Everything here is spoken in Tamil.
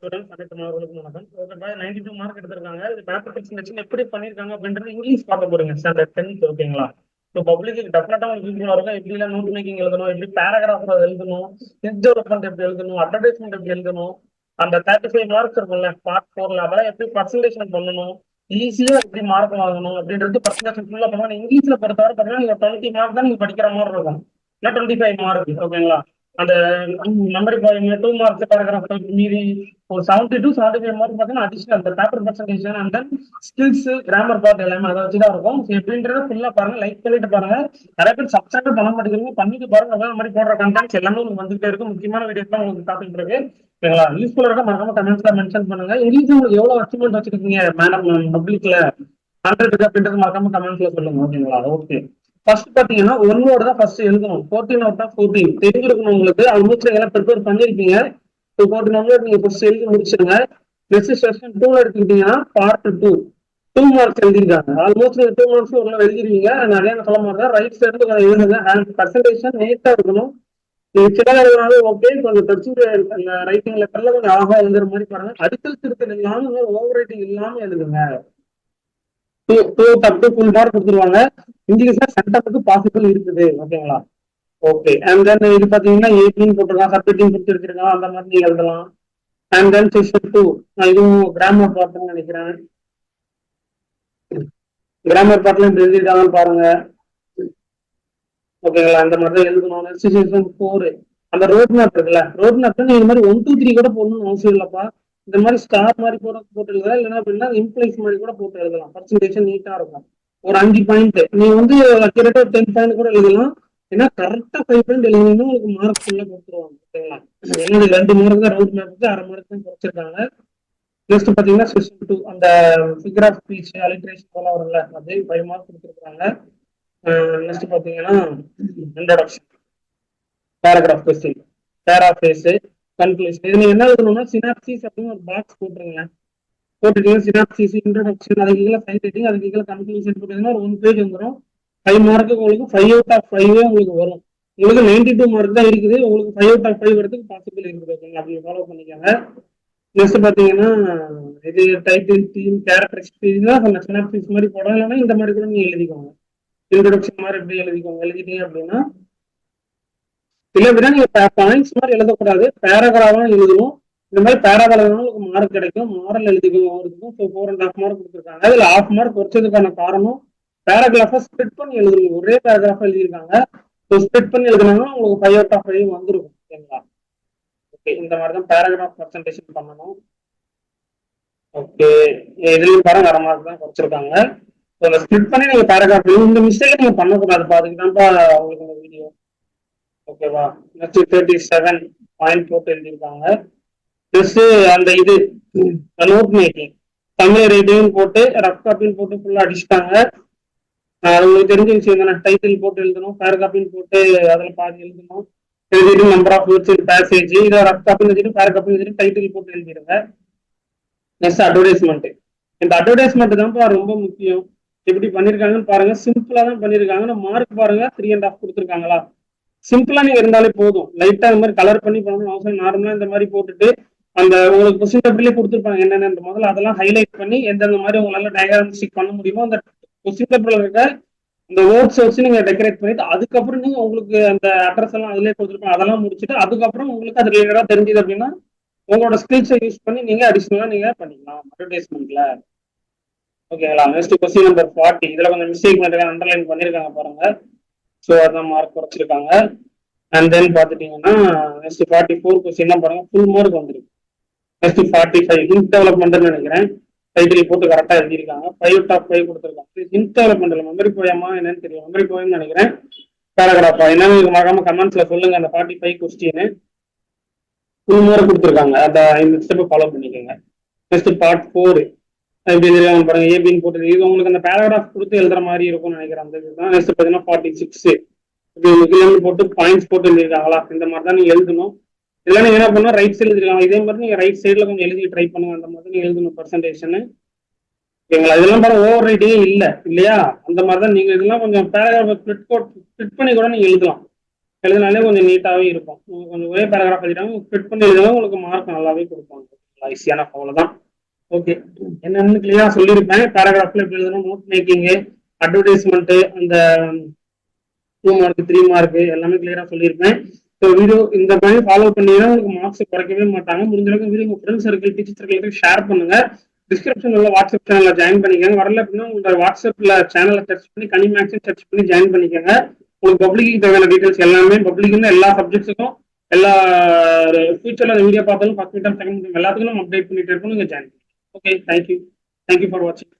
ஸ்டூடெண்ட்ஸ் அனைத்து மாணவர்களுக்கும் வணக்கம். ஓகேப்பா, 92 மார்க் எடுத்திருக்காங்க. இது பேப்பர் செக்ஷன் எப்படி பண்ணிருக்காங்க அப்படின்றது இங்கிலீஷ் பார்க்க போறீங்க ஸ்டாண்டர்ட் 10th. ஓகேங்களா? ஸோ பப்ளிக் டெஃபினட்டா உங்களுக்கு யூஸ்ஃபுல்லா இருக்கும். எப்படி எல்லாம் நோட் மேக்கிங் எழுதணும், எப்படி பேராகிராஃப் எழுதணும், டெவலப்மெண்ட் எப்படி எழுதணும், அட்வர்டைஸ்மெண்ட் எப்படி எழுதணும், அந்த 35 மார்க்ஸ் இருக்கும்ல பார்ட் 4ல அதெல்லாம் எப்படி பர்சன்டேஷன் பண்ணணும், ஈஸியா எப்படி மார்க் வாங்கணும் அப்படின்றது பர்சன்டேஷன் ஃபுல்லா பண்ணுவாங்க. இங்கிலீஷ்ல பொறுத்தவரை பார்த்தீங்கன்னா நீங்க 20 மார்க் தான் நீங்க படிக்கிற மாதிரி இருக்கும், இல்லை 25 மார்க். ஓகேங்களா? அந்த மெமரி பாருங்க 2 மார்க்ஸ் பேராகிராஃப் மீதி ஒரு 70 to 75 மார்க் பார்த்தீங்கன்னா அடிஷனல் அந்த paper presentation and then skills grammar part எல்லாமே அதை வச்சுதான் இருக்கும். எப்படின்றத ஃபுல்லா பாருங்க, லைக் பண்ணிட்டு பாருங்க. நிறைய பேர் சப்ஸ்கிரைப் பண்ண மாட்டேங்கிறீங்க, பண்ணிட்டு பாருங்க. அந்த மாதிரி போடுற கண்டென்ட்ஸ் எல்லாமே உங்களுக்கு வந்துகிட்டே இருக்கும். முக்கியமான வீடியோஸ் தான் உங்களுக்கு டாபிக் இருக்கு. ஓகேங்களா? யூஸ்ஃபுல்லா இருக்க மறக்காம கமெண்ட்ஸ்ல மென்ஷன் பண்ணுங்க. இங்கிலீஷ் உங்களுக்கு எவ்வளவு அச்சீவ்மெண்ட் வச்சிருக்கீங்க மேடம் பப்ளிக்ல 100 அப்படின்றது மறக்காம கமெண்ட்ஸ்ல சொல்லுங்க. ஓகேங்களா? ஓகே. ஃபர்ஸ்ட் பாத்தீங்கன்னா ஒன் வேர்டு தான் ஃபர்ஸ்ட் எழுதணும். 14 அவுட் ஆஃப் 14 தெரிஞ்சிருக்கணும் உங்களுக்கு. ஆல்மோஸ்ட் எல்லாம் ப்ரிப்பேர் பண்ணிருப்பீங்க. 14 வேர்டு நீங்க ஃபர்ஸ்ட் எழுதி முடிச்சிருங்க. நெக்ஸ்ட் செஷன் 2 எடுத்துக்கிட்டீங்கன்னா பார்ட் 2 மார்க்ஸ் எழுதிருக்காங்க. ஆல்மோஸ்ட் 2 மார்க்ஸ் ஒரு எழுதிருவீங்க. நிறைய சொல்ல மாட்டேன். ரைட் சைடு எழுதுங்க. அண்ட் பர்சன்டேஷன் நீட்டா இருக்கணும். நீங்க சின்ன எழுதுனாலும் ஓகே, கொஞ்சம் படிச்சுட்டு அந்த ரைட்டிங் லெட்டர்ல கொஞ்சம் அழகா எழுதுற மாதிரி பாருங்க. அடிக்கல் திருத்தல் இல்லாம ஓவர் ரைட்டிங் இல்லாம எழுதுங்க. ஃபுல் மார்க் கொடுத்துருவாங்க. இங்கிலீஷ்ல சென்டமுக்கு பாசிபிள் இருக்குது. ஓகேங்களா? ஓகே. அண்ட் தென் இது பாத்தீங்கன்னா 18 போட்டுருக்கான், சப்ஜெக்டிங் கொடுத்து வச்சிருக்கான், அந்த மாதிரி நீங்க எழுதலாம். அண்ட் தென் செஷன் 2 இதுவும் கிராமர் பார்ட்னு நினைக்கிறேன். கிராமர் பார்ட்ல இப்படி எழுதிருக்காங்கன்னு பாருங்க. ஓகேங்களா? அந்த மாதிரி தான் எழுதணும். நெக்ஸ்ட் செஷன் 4 அந்த ரோட் மேப் இருக்குல்ல, ரோட் மேப் நீங்க இந்த மாதிரி 1 2 3 கூட போடணும்னு அவசியம் இல்லப்பா. இந்த மாதிரி ஸ்டார் மாதிரி போட்டு எழுதலாம், இல்லைன்னா அப்படின்னா இம்ப்ளைஸ் மாதிரி கூட போட்டு எழுதலாம். பர்சன்டேஷன் நீட்டா இருக்கும். ஒரு 5 பாயிண்ட் நீங்க வந்து அக்யூரேட்டா 10 பாயிண்ட் கூட எழுதலாம். ஏன்னா கரெக்டா 5 பாயிண்ட் எழுதினீங்கன்னா உங்களுக்கு மார்க் ஃபுல்லா கொடுத்துருவாங்க. ஓகேங்களா? ஏன்னா 2 மார்க் தான் ரோட் மேப்புக்கு, 1/2 மார்க் தான் குறைச்சிருக்காங்க. நெக்ஸ்ட் பாத்தீங்கன்னா செஷன் 2 அந்த ஃபிகர் ஆஃப் ஸ்பீச் அலிட்ரேஷன் போல வரும்ல, அதே 5 மார்க் கொடுத்துருக்காங்க. நெக்ஸ்ட் பாத்தீங்கன்னா இன்ட்ரோடக்ஷன், பேராகிராஃப் கொஸ்டின், பேராஃபேஸ், கன்க்ளூஷன். இது நீங்க என்ன எழுதணும்னா சினாப்சிஸ் அப்படின்னு ஒரு பாக்ஸ் போட்டுருங்க. போட்டுட்டீங்க சினாப்சிஸ், இன்ட்ரோடக்ஷன், அதுக்கு கீழே சைட் ரைட்டிங், அதுக்கு கீழே கன்க்ளூஷன் போட்டீங்கன்னா ஒரு 1 பேஜ் வந்துடும். 5 மார்க்கு உங்களுக்கு 5 அவுட் ஆஃப் 5 உங்களுக்கு வரும். உங்களுக்கு 92 மார்க் தான் இருக்குது, உங்களுக்கு 5 அவுட் ஆஃப் 5 வரதுக்கு பாசிபிள் இருக்குது. ஓகேங்களா? அப்படி ஃபாலோ பண்ணிக்கோங்க. நெக்ஸ்ட் பாத்தீங்கன்னா இது டைட்டில், தீம், கேரக்டரிஸ்டிக், இதுதான் சொன்ன சினாப்சிஸ் மாதிரி போடலாம். இல்லைன்னா இந்த மாதிரி கூட நீங்க எழுதிக்கோங்க. இன்ட்ரோடக்ஷன் மாதிரி எப்படி எழுதிக்கோங்க. எழுதிட்டீங்க அப்படின்னா இல்ல அப்படின்னா நீங்க பாயிண்ட்ஸ் மாதிரி எழுதக்கூடாது, பேராகிராஃபா எழுதணும். இந்த மாதிரி பேராகிராஃப் உங்களுக்கு மார்க் கிடைக்கும். மாடல் எழுதிக்கணும் அவருக்கும். ஸோ 4.5 மார்க் கொடுத்துருக்காங்க. அதுல 1/2 மார்க் குறைச்சதுக்கான காரணம் பேராகிராஃபா ஸ்பிளிட் பண்ணி எழுதணும். ஒரே பேராகிராஃபா எழுதியிருக்காங்க. ஸோ ஸ்பிளிட் பண்ணி எழுதினாங்கன்னா உங்களுக்கு 5 அவுட் ஆஃப் 5 வந்துருக்கும். ஓகேங்களா? ஓகே. இந்த மாதிரி தான் பேராகிராஃப் பர்சன்டேஷன் பண்ணணும். ஓகே. இதுலயும் பாருங்க 1/2 மார்க் தான் குறைச்சிருக்காங்க. ஸோ அந்த ஸ்பிளிட் பண்ணி நீங்க பேராகிராஃப் இந்த மிஸ்டேக் நீங்க பண்ணக்கூடாதுப்பா. அதுக்கு தான்ப்பா உங்களுக்கு இந்த வீடியோ. ஓகேவா? நெக்ஸ்ட் 37 பாயிண்ட் போட்டு எழுதியிருக்காங்க. நெக்ஸ்ட் அந்த இது நோட் மேக்கிங் தமிழ் ரைட்டிங் போட்டு ரஃப் காப்பின்னு போட்டு ஃபுல்லா அடிச்சுட்டாங்க. அது உங்களுக்கு தெரிஞ்ச விஷயம் தானே. டைட்டில் போட்டு எழுதணும், பேராகிராஃபின்னு போட்டு அதில் பாதி எழுதணும். எழுதிட்டு நம்பர் ஆஃப் வேர்ட்ஸ் பேசேஜ் இதை ரஃப் காப்பின்னு வச்சுட்டு பேராகிராஃபின்னு வச்சுட்டு டைட்டில் போட்டு எழுதிடுங்க. Next advertisement. இந்த அட்வர்டைஸ்மெண்ட் தான் ரொம்ப முக்கியம். எப்படி பண்ணிருக்காங்கன்னு பாருங்க. சிம்பிளா தான் பண்ணிருக்காங்க. மார்க் பாருங்க 3.5 கொடுத்துருக்காங்களா. சிம்பிளா நீங்க இருந்தாலே போதும். லைட்டா இந்த மாதிரி கலர் பண்ணி பண்ணணும் அவசரம். நார்மலா இந்த மாதிரி போட்டுட்டு அந்த உங்களுக்கு கொஸ்டின் பேப்பர்லயே கொடுத்துருப்பாங்க என்னென்ன முதல்ல அதெல்லாம் ஹைலைட் பண்ணி எந்தெந்த மாதிரி உங்களால டயக்ராமிஸ்டிக் பண்ண முடியுமோ அந்த கொஸ்டின் பேப்பர்ல இருக்க இந்த வேர்ட்ஸ் வச்சு நீங்க டெக்கரேட் பண்ணிட்டு அதுக்கப்புறம் நீங்க உங்களுக்கு அந்த அட்ரஸ் எல்லாம் அதுலயே கொடுத்துருப்பாங்க. அதெல்லாம் முடிச்சுட்டு அதுக்கப்புறம் உங்களுக்கு அது ரிலேட்டடா தெரிஞ்சது அப்படின்னா உங்களோட ஸ்கில்ஸை யூஸ் பண்ணி நீங்க அடிஷனலா நீங்க பண்ணிக்கலாம் அட்வர்டைஸ்மெண்ட்ல. ஓகேங்களா? நெக்ஸ்ட் கொஸ்டின் நம்பர் 40 இதுல கொஞ்சம் மிஸ்டேக் அண்டர்லைன் பண்ணிருக்காங்க பாருங்க. ஸோ அதான் மார்க் குறைச்சிருக்காங்க. அண்ட் தென் பாத்துட்டீங்கன்னா நெக்ஸ்ட் 44 கொஸ்டின் பாருங்க ஃபுல் மார்க் வந்துருக்கு. நெக்ஸ்ட் 45 ஹிண்ட் டெவலப்மெண்ட் நினைக்கிறேன். டைட்டில் போட்டு கரெக்டா எழுதியிருக்காங்க. 5 அவுட் ஆஃப் 5 கொடுத்துருக்காங்க. ஹிண்ட் டெவலப்மெண்ட்ல மெமரி போயமா என்னன்னு தெரியும். மெமரி போயம் நினைக்கிறேன். பேராகிராஃபா என்னன்னு மறக்காம கமெண்ட்ஸ்ல சொல்லுங்க. அந்த 45 கொஸ்டின் ஃபுல் மார்க் கொடுத்துருக்காங்க. அதை இந்த ஸ்டெப் ஃபாலோ பண்ணிக்கோங்க. நெக்ஸ்ட் பார்ட் 4 பாருங்க ஏபின்னு போட்டு இது உங்களுக்கு அந்த பேராகிராஃப் கொடுத்து எழுதுற மாதிரி இருக்கும்னு நினைக்கிறேன். அந்த இதுதான். நெக்ஸ்ட் பார்த்தீங்கன்னா 46 போட்டு பாயிண்ட்ஸ் போட்டு எழுதிருக்காங்களா. இந்த மாதிரி தான் நீங்க எழுதணும். இதெல்லாம் நீங்க என்ன பண்ணணும் ரைட் சைடு எழுதிருக்காங்க. இதே மாதிரி நீங்க ரைட் சைடுல கொஞ்சம் எழுதி ட்ரை பண்ணுங்க. அந்த மாதிரி நீங்க எழுதணும் பர்சன்டேஷன். ஓகேங்களா? இதெல்லாம் பாருங்க ஓவர் ரைட்டிங்கே இல்லை இல்லையா. அந்த மாதிரி தான் நீங்க இதெல்லாம் கொஞ்சம் பேராகிராஃப் ஸ்பிளிட் பண்ணி கூட நீங்க எழுதலாம். எழுதினாலே கொஞ்சம் நீட்டாவே இருக்கும். கொஞ்சம் ஒரே பேராகிராஃப் எழுதிட்டாங்க ஸ்பிளிட் பண்ணி எழுதினா உங்களுக்கு மார்க் நல்லாவே கொடுப்பாங்க. ஈஸியான அவ்வளவுதான். ஓகே, என்னன்னு கிளியரா சொல்லியிருப்பேன். பேராகிராஃப்ல எப்படி எழுதணும், நோட் மேக்கிங், அட்வர்டைஸ்மெண்ட், அந்த 2 மார்க் 3 மார்க் எல்லாமே கிளியரா சொல்லியிருப்பேன். ஸோ வீடியோ இந்த மாதிரி ஃபாலோ பண்ணீங்கன்னா உங்களுக்கு மார்க்ஸ் குறைக்கவே மாட்டாங்க. முடிஞ்ச அளவுக்கு வீடியோ உங்க ஃப்ரெண்ட்ஸ் சர்க்கிள், டீச்சர் சர்க்கிளுக்கு ஷேர் பண்ணுங்க. டிஸ்கிரிப்ஷன் உள்ள வாட்ஸ்அப் சேனல்ல ஜாயின் பண்ணிக்கோங்க. வரல அப்படின்னா உங்களோட வாட்ஸ்அப்ல சேனலை சர்ச் பண்ணி கனிமேக்ஸ் சர்ச் பண்ணி ஜாயின் பண்ணிக்கோங்க. உங்களுக்கு பப்ளிக்கு தேவையான டீடைல்ஸ் எல்லாமே, பப்ளிக்னு எல்லா சப்ஜெக்ட்ஸுக்கும் எல்லா ஃபியூச்சர்ல அந்த வீடியோ பார்த்தாலும் ஃபர்ஸ்ட் மீட்டம் செகண்ட் மீட்டம் எல்லாத்துக்கும் நம்ம அப்டேட் பண்ணிட்டு இருக்கோம். நீங்க ஜாயின். ஓகே, தேங்க்யூ ஃபார் வாட்சிங்.